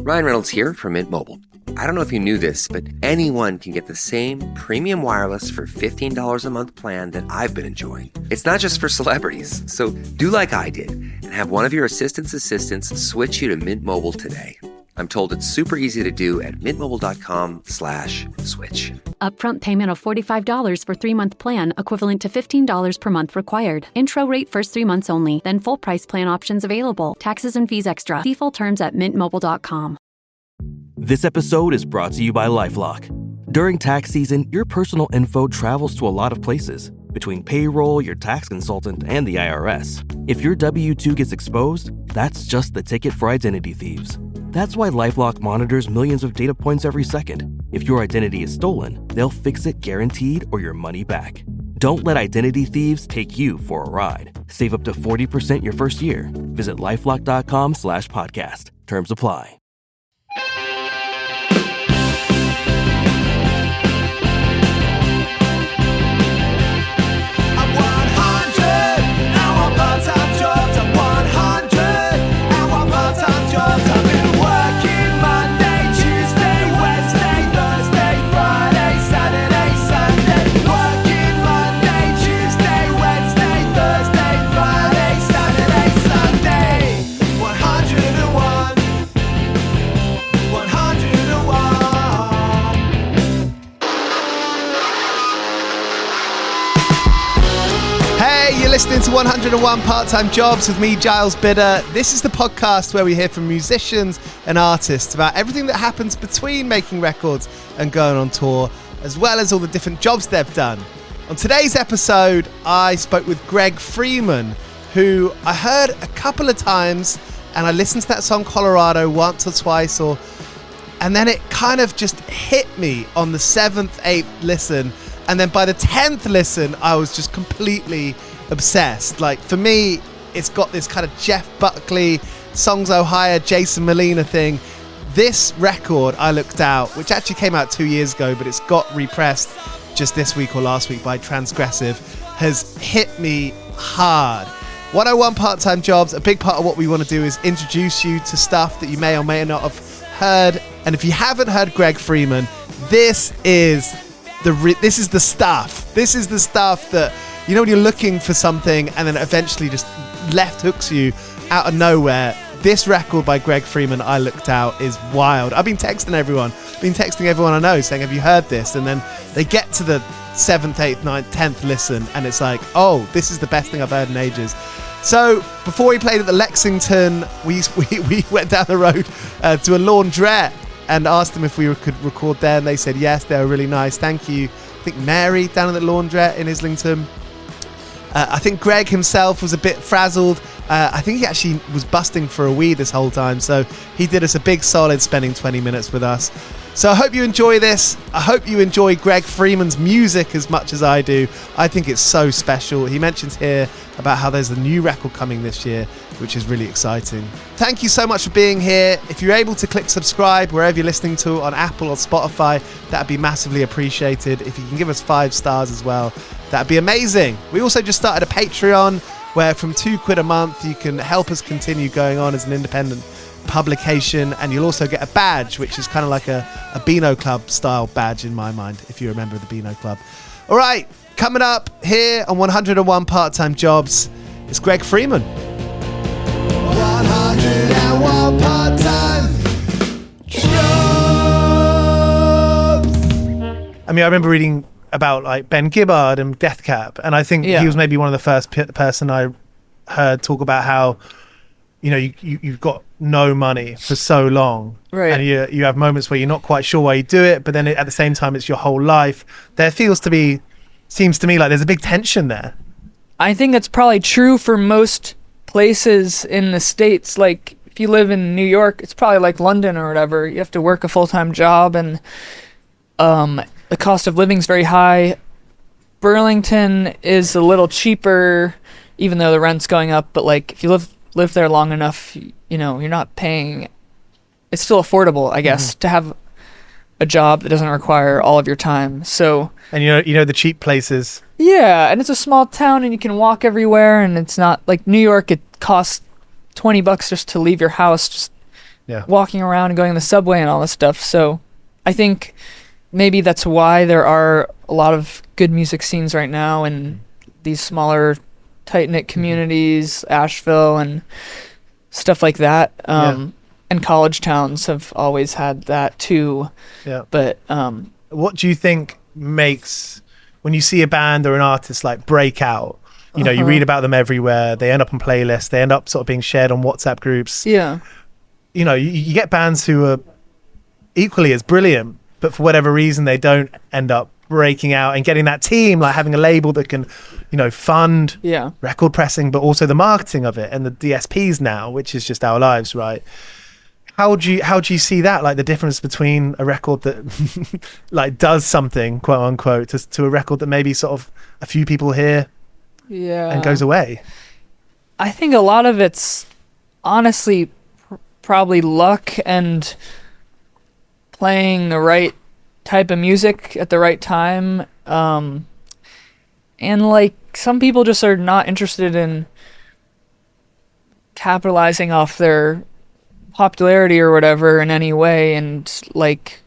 Ryan Reynolds here from Mint Mobile. I don't know if you knew this, but anyone can get the same premium wireless for $15 a month plan that I've been enjoying. It's not just for celebrities. So do like I did and have one of your assistants switch you to Mint Mobile today. I'm told it's super easy to do at mintmobile.com/switch. Upfront payment of $45 for 3-month plan, equivalent to $15 per month required. Intro rate first 3 months only, then full price plan options available. Taxes and fees extra. See full terms at mintmobile.com. This episode is brought to you by LifeLock. During tax season, your personal info travels to a lot of places. Between payroll, your tax consultant, and the IRS. If your W-2 gets exposed, that's just the ticket for identity thieves. That's why LifeLock monitors millions of data points every second. If your identity is stolen, they'll fix it guaranteed or your money back. Don't let identity thieves take you for a ride. Save up to 40% your first year. Visit LifeLock.com/podcast. Terms apply. Listening to 101 Part-Time Jobs with me, Giles Bidder. This is the podcast where we hear from musicians and artists about everything that happens between making records and going on tour, as well as all the different jobs they've done. On today's episode, I spoke with Greg Freeman, who I heard a couple of times, and I listened to that song Colorado once or twice, and then it kind of just hit me on the 7th, 8th listen, and then by the 10th listen, I was just completely obsessed. Like, for me, it's got this kind of Jeff Buckley, Songs Ohio, Jason Molina thing. This record I looked out, which actually came out 2 years ago, but it's got repressed just this week or last week by Transgressive, has hit me hard. 101 Part-Time Jobs, a big part of what we want to do is introduce you to stuff that you may or may not have heard. And if you haven't heard Greg Freeman, this is the stuff. This is the stuff that, you know, when you're looking for something and then eventually just left hooks you out of nowhere. This record by Greg Freeman, I looked out, is wild. I've been texting everyone I know saying, have you heard this? And then they get to the 7th, 8th, 9th, 10th listen and it's like, oh, this is the best thing I've heard in ages. So before we played at the Lexington, we went down the road to a laundrette and asked them if we could record there, and they said yes. They were really nice. Thank you. I think Mary down at the laundrette in Islington. I think Greg himself was a bit frazzled. I think he actually was busting for a wee this whole time, so he did us a big solid spending 20 minutes with us. So I hope you enjoy this. I hope you enjoy Greg Freeman's music as much as I do. I think it's so special. He mentions here about how there's a new record coming this year, which is really exciting. Thank you so much for being here. If you're able to click subscribe wherever you're listening to, on Apple or Spotify, that'd be massively appreciated. If you can give us 5 stars as well, that'd be amazing. We also just started a Patreon where from £2 a month you can help us continue going on as an independent publication, and you'll also get a badge, which is kind of like a Beano Club style badge in my mind, if you remember the Beano Club. All right, coming up here on 101 Part-Time Jobs, it's Greg Freeman. 101 Part-Time Jobs. I mean, I remember reading about like Ben Gibbard and Death Cab, and I think he was maybe one of the first person I heard talk about how, you know, you've got no money for so long, right? And you have moments where you're not quite sure why you do it, but then at the same time it's your whole life. There seems to me like there's a big tension there. I think that's probably true for most places in the States. Like if you live in New York, it's probably like London or whatever. You have to work a full-time job, and the cost of living is very high. Burlington is a little cheaper, even though the rent's going up, but like if you live there long enough, you know, you're not paying. It's still affordable, I guess, to have a job that doesn't require all of your time. So, and you know the cheap places. Yeah, and it's a small town, and you can walk everywhere, and it's not like New York. It costs $20 just to leave your house, just walking around and going on the subway and all this stuff. So I think maybe that's why there are a lot of good music scenes right now in these smaller, tight-knit communities, Asheville and stuff like that. And college towns have always had that too. Yeah. But what do you think makes, when you see a band or an artist like break out, you know, you read about them everywhere, they end up on playlists, they end up sort of being shared on WhatsApp groups. Yeah. You know, you get bands who are equally as brilliant, but for whatever reason, they don't end up breaking out and getting that team, like having a label that can, you know, fund record pressing, but also the marketing of it and the DSPs now, which is just our lives, right? How do you see that, like the difference between a record that like does something, quote unquote, to a record that maybe sort of a few people hear and goes away? I think a lot of it's honestly probably luck and playing the right type of music at the right time. And like some people just are not interested in capitalizing off their popularity or whatever in any way, and like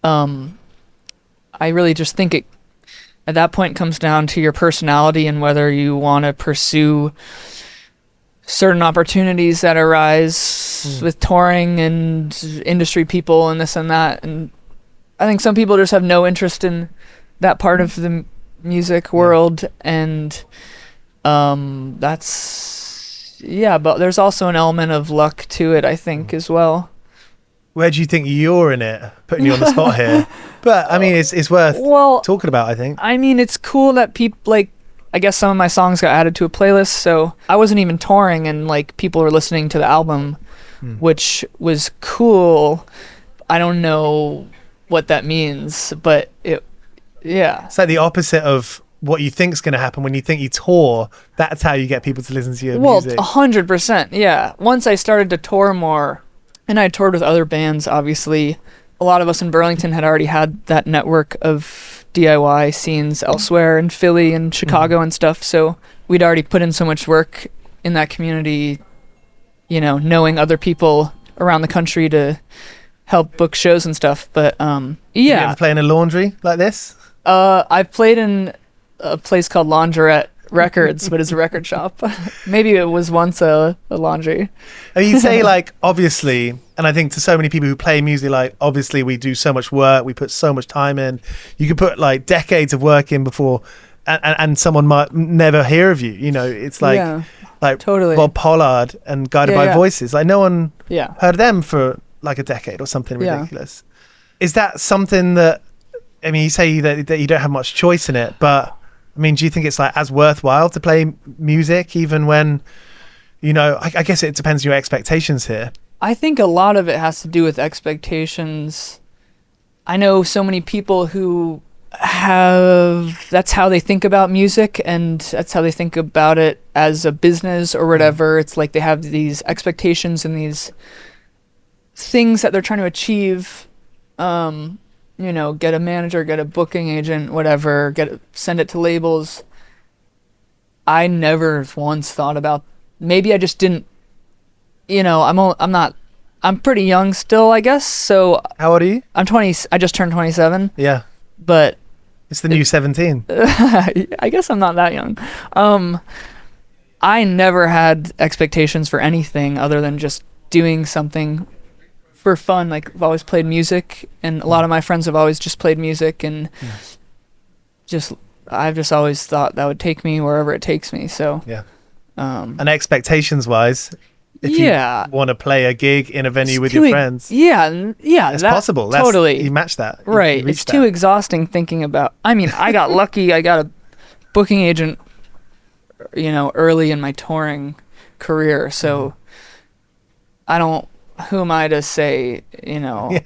I really just think it at that point comes down to your personality and whether you want to pursue certain opportunities that arise with touring and industry people and this and that. And I think some people just have no interest in that part of the music world, and that's but there's also an element of luck to it, I think, as well. Where do you think you're in it? Putting you on the spot here. But I mean, it's worth talking about, I think. I mean, it's cool that people, like, I guess some of my songs got added to a playlist, so I wasn't even touring and like people were listening to the album, which was cool. I don't know what that means, but it's like the opposite of what you think's going to happen. When you think you tour, that's how you get people to listen to your music. 100%. Yeah. Once I started to tour more, and I toured with other bands, obviously, a lot of us in Burlington had already had that network of DIY scenes elsewhere in Philly and Chicago and stuff. So we'd already put in so much work in that community, you know, knowing other people around the country to help book shows and stuff. But You ever play in a laundry like this? I've played in a place called Laundrette Records, but it's a record shop. Maybe it was once a laundry. And you'd say, like, obviously, and I think to so many people who play music, like, obviously we do so much work, we put so much time in. You could put like decades of work in before and someone might never hear of you. You know, it's like totally Bob Pollard and Guided by Voices. Like no one heard of them for like a decade or something ridiculous. Is that something that, I mean, you say that you don't have much choice in it, but I mean, do you think it's like as worthwhile to play music even when, you know, I guess it depends on your expectations here. I think a lot of it has to do with expectations. I know so many people who that's how they think about music, and that's how they think about it as a business or whatever. It's like they have these expectations and these things that they're trying to achieve. You know, get a manager, get a booking agent, whatever, send it to labels. I never once thought about, maybe I just didn't, you know, I'm pretty young still, I guess. So how old are you? I'm 20. I just turned 27. Yeah. But it's the new 17. I guess I'm not that young. I never had expectations for anything other than just doing something for fun. Like I've always played music, and a lot of my friends have always just played music, and I've just always thought that would take me wherever it takes me. So and expectations wise, if you want to play a gig in a venue with your friends, it's possible. Totally, you match that, right? It's too exhausting thinking about. I mean, I got lucky. I got a booking agent, you know, early in my touring career, so I don't. Who am I to say, you know,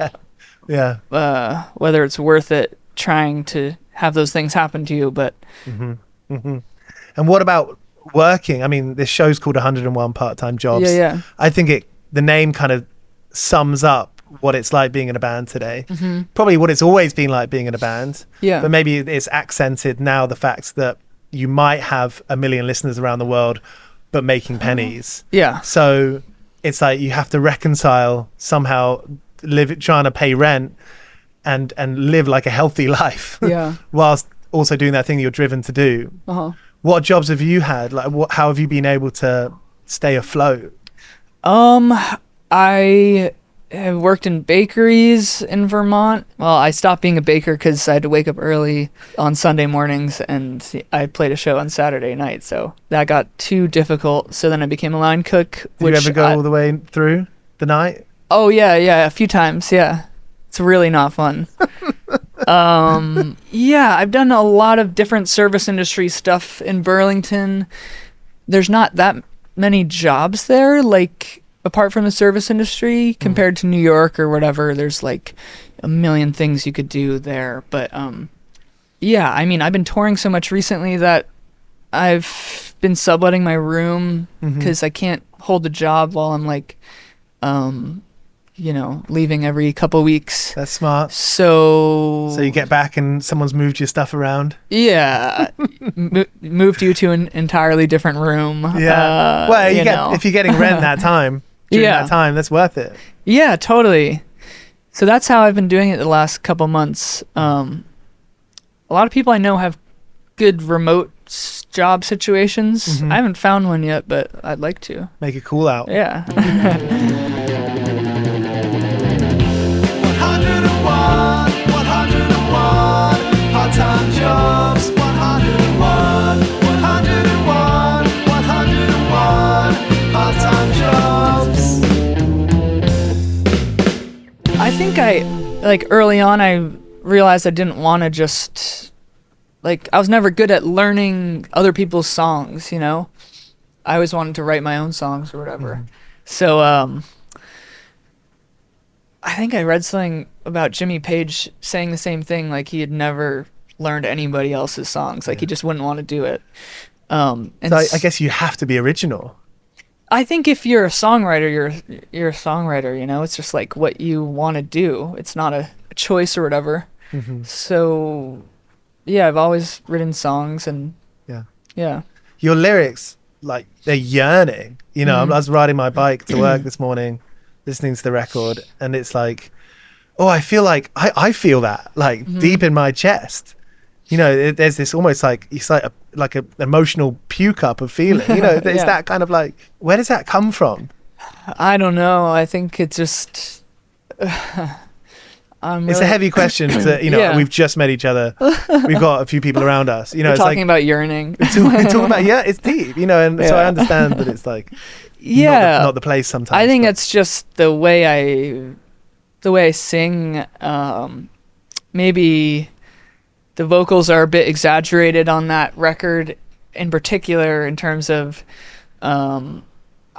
whether it's worth it trying to have those things happen to you, but. And what about working? I mean, this show's called 101 Part-Time Jobs. I think the name kind of sums up what it's like being in a band today. Probably what it's always been like being in a band. But maybe it's accented now the fact that you might have 1 million listeners around the world, but making pennies. Yeah. So it's like you have to reconcile somehow trying to pay rent and live like a healthy life whilst also doing that thing you're driven to do. What jobs have you had? Like, how have you been able to stay afloat? I have worked in bakeries in Vermont. Well, I stopped being a baker because I had to wake up early on Sunday mornings, and I played a show on Saturday night, so that got too difficult. So then I became a line cook. Did you ever go all the way through the night? Oh, yeah, a few times, yeah. It's really not fun. Yeah, I've done a lot of different service industry stuff in Burlington. There's not that many jobs there, like, apart from the service industry, compared to New York or whatever. There's like a million things you could do there. But yeah, I mean, I've been touring so much recently that I've been subletting my room because I can't hold a job while I'm like, you know, leaving every couple weeks. That's smart. So you get back and someone's moved your stuff around. Yeah, moved you to an entirely different room. Yeah. Well, if you're getting rent that time, during that time, that's worth it. Yeah, totally. So that's how I've been doing it the last couple months. A lot of people I know have good remote job situations. I haven't found one yet, but I'd like to. Make it cool out. Yeah. 101 part-time jobs. 101 part-time jobs. I think early on I realized I didn't want to just, I was never good at learning other people's songs, you know? I always wanted to write my own songs or whatever. So I think I read something about Jimmy Page saying the same thing, like he had never learned anybody else's songs, like he just wouldn't want to do it. And so I guess you have to be original. I think if you're a songwriter, you're a songwriter, you know? It's just like what you want to do. It's not a choice or whatever. So yeah, I've always written songs and yeah. Your lyrics, like, they're yearning. You know, I was riding my bike to work this morning, listening to the record, and it's like, oh, I feel like I feel that, like, deep in my chest. You know, there's this almost like, it's like a emotional puke up of feeling. You know, there's that kind of like, where does that come from? I don't know. I think it just... It's a heavy question to, you know, we've just met each other. We've got a few people around us. You know, we're it's talking about yearning. We're talking about, it's deep, you know, and so I understand that it's like, not the place sometimes. I think it's just the way I sing. Maybe the vocals are a bit exaggerated on that record in particular, in terms of, I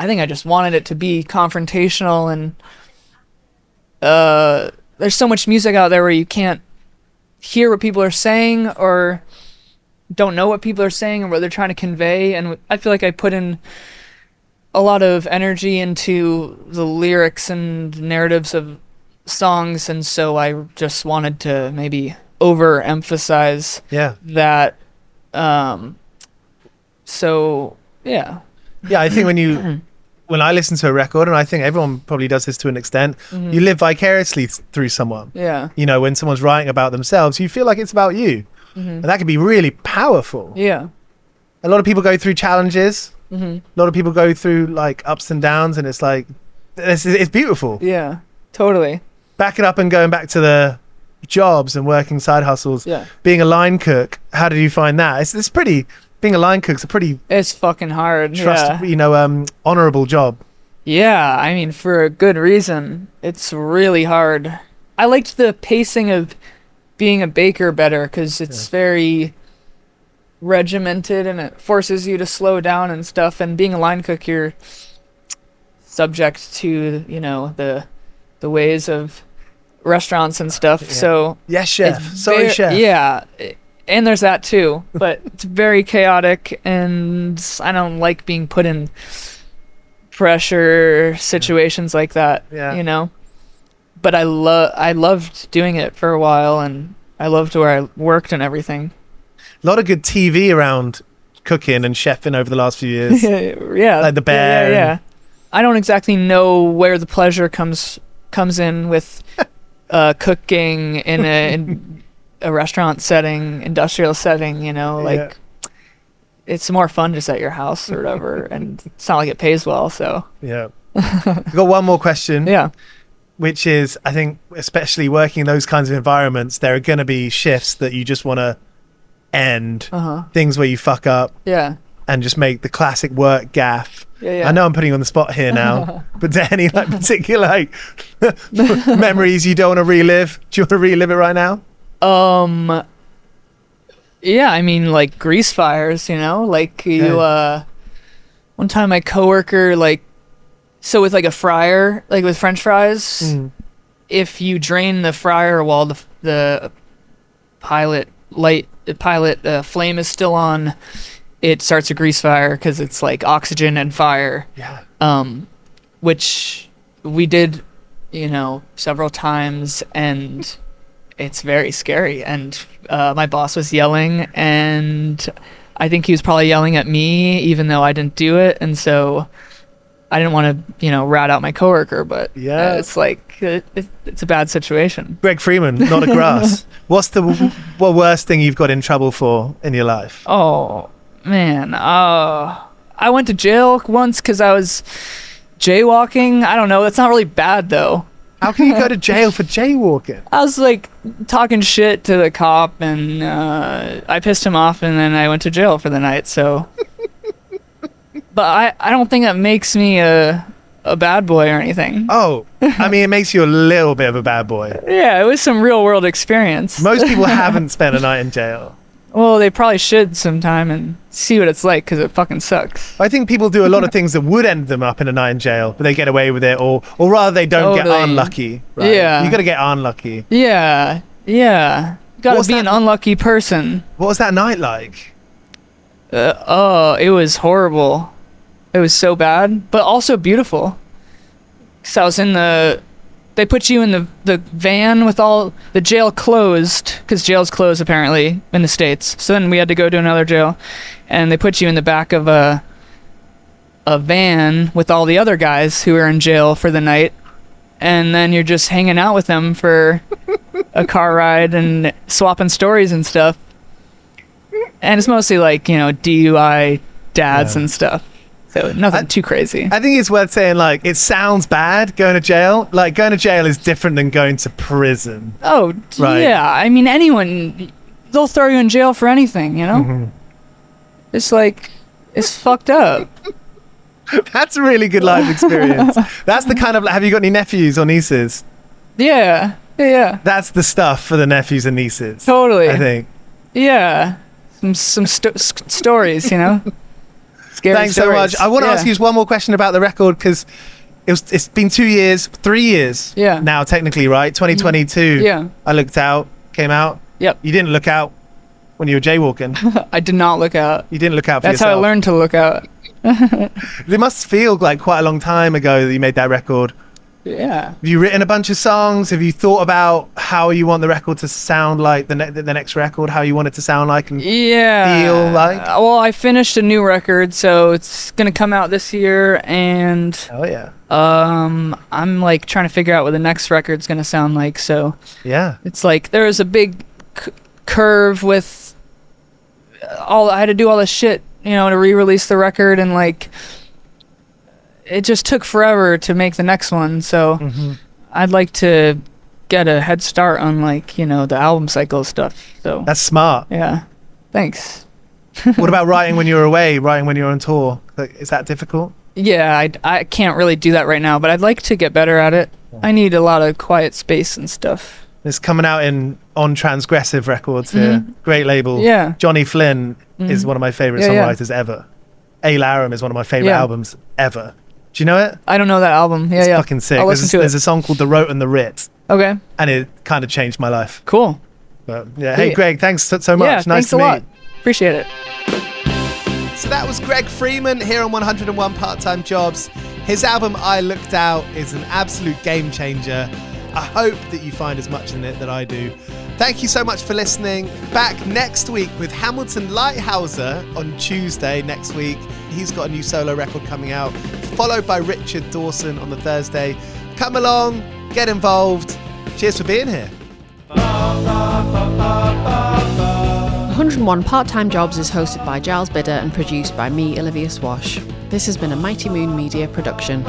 think I just wanted it to be confrontational, and there's so much music out there where you can't hear what people are saying or don't know what people are saying or what they're trying to convey. And I feel like I put in a lot of energy into the lyrics and narratives of songs, and so I just wanted to maybe overemphasize that. So yeah, I think when I listen to a record, and I think everyone probably does this to an extent, you live vicariously through someone. Yeah. You know, when someone's writing about themselves, you feel like it's about you. And that can be really powerful. Yeah. A lot of people go through challenges. A lot of people go through like ups and downs, and it's like, it's beautiful. Yeah, totally. Back it up and going back to the jobs and working side hustles. Yeah. Being a line cook, how did you find that? It's pretty... Being a line cook's a pretty... It's fucking hard. Honorable job. Yeah, I mean, for a good reason. It's really hard. I liked the pacing of being a baker better because it's very regimented and it forces you to slow down and stuff. And being a line cook, you're subject to, you know, the ways of restaurants and stuff. Yeah. So yes, chef. Sorry, chef. Yeah. And there's that too, but it's very chaotic, and I don't like being put in pressure situations like that, you know? But I loved doing it for a while, and I loved where I worked and everything. A lot of good TV around cooking and chefing over the last few years. Yeah. Like The Bear. Yeah. I don't exactly know where the pleasure comes in with cooking in a restaurant setting, industrial setting, like it's more fun just at your house or whatever, and it's not like it pays well, so. Yeah. I've got one more question. Yeah. Which is, I think, especially working in those kinds of environments, there are going to be shifts that you just want to end, things where you fuck up. Yeah. And just make the classic work gaff. Yeah. I know I'm putting you on the spot here now, but are there any like particular memories you don't want to relive? Do you want to relive it right now? Yeah, I mean, like grease fires, like you, one time my coworker, so with like a fryer, like with French fries, if you drain the fryer while the pilot flame is still on, it starts a grease fire because it's like oxygen and fire. Yeah. Which we did, several times, and it's very scary. And my boss was yelling, and I think he was probably yelling at me, even though I didn't do it. And so I didn't want to, rat out my coworker, but it's like it's a bad situation. Greg Freeman, not a grass. What's the worst thing you've got in trouble for in your life? Oh man, I went to jail once because I was jaywalking. I don't know. That's not really bad though. How can you go to jail for jaywalking? I was like talking shit to the cop, and I pissed him off, and then I went to jail for the night. So. But I don't think that makes me a bad boy or anything. Oh, I mean, it makes you a little bit of a bad boy. Yeah, it was some real world experience. Most people haven't spent a night in jail. Well, they probably should sometime and see what it's like, because it fucking sucks. I think people do a lot of things that would end them up in a night in jail, but they get away with it, or rather they don't get unlucky. Right? Yeah. You got to get unlucky. Yeah. You got to be an unlucky person. What was that night like? It was horrible. It was so bad, but also beautiful. So I was they put you in the van with all the jail closed, because jails close apparently in the States. So then we had to go to another jail, and they put you in the back of a van with all the other guys who were in jail for the night. And then you're just hanging out with them for a car ride and swapping stories and stuff. And it's mostly like, DUI dads and stuff. So nothing too crazy. I think it's worth saying, it sounds bad going to jail. Like, going to jail is different than going to prison. Oh, right. Yeah. I mean, anyone, they'll throw you in jail for anything, Mm-hmm. It's like, it's fucked up. That's a really good life experience. That's the kind of, have you got any nephews or nieces? Yeah. That's the stuff for the nephews and nieces. Totally. I think. Yeah. Some stories, Scary Thanks stories. so much. I want to ask you just one more question about the record, because it's been 3 years now, technically, right? 2022. Yeah. I looked out, came out. Yep. You didn't look out when you were jaywalking. I did not look out. You didn't look out for That's yourself. how I learned to look out. It must feel like quite a long time ago that you made that record. Yeah. Have you written a bunch of songs? Have you thought about how you want the record to sound like, the next record, how you want it to sound like and feel like? Well, I finished a new record, so it's going to come out this year, and oh yeah. I'm trying to figure out what the next record's going to sound like, so yeah. It's like there was a big curve with I had to do all this shit, to re-release the record, and it just took forever to make the next one, so I'd like to get a head start on the album cycle stuff. So that's smart. Yeah, thanks. What about writing when you're away, writing when you're on tour? Is that difficult? Yeah, I can't really do that right now, but I'd like to get better at it. I need a lot of quiet space and stuff. It's coming out on Transgressive Records here. Great label. Yeah. Johnny Flynn is one of my favorite songwriters ever. A. Larum is one of my favorite albums ever. Do you know it? I don't know that album. It's fucking sick. There's a song called The Rote and the Writ. Okay. And it kind of changed my life. Cool. But yeah. Hey, Greg, thanks so much. Yeah, nice thanks to meet. a lot. Appreciate it. So that was Greg Freeman here on 101 Part-Time Jobs. His album I Looked Out is an absolute game changer. I hope that you find as much in it that I do. Thank you so much for listening. Back next week with Hamilton Lighthouser on Tuesday next week. He's got a new solo record coming out. followed by Richard Dawson on the Thursday. Come along, get involved. Cheers for being here. 101 Part-Time Jobs is hosted by Giles Bidder and produced by me, Olivia Swash. This has been a Mighty Moon Media production.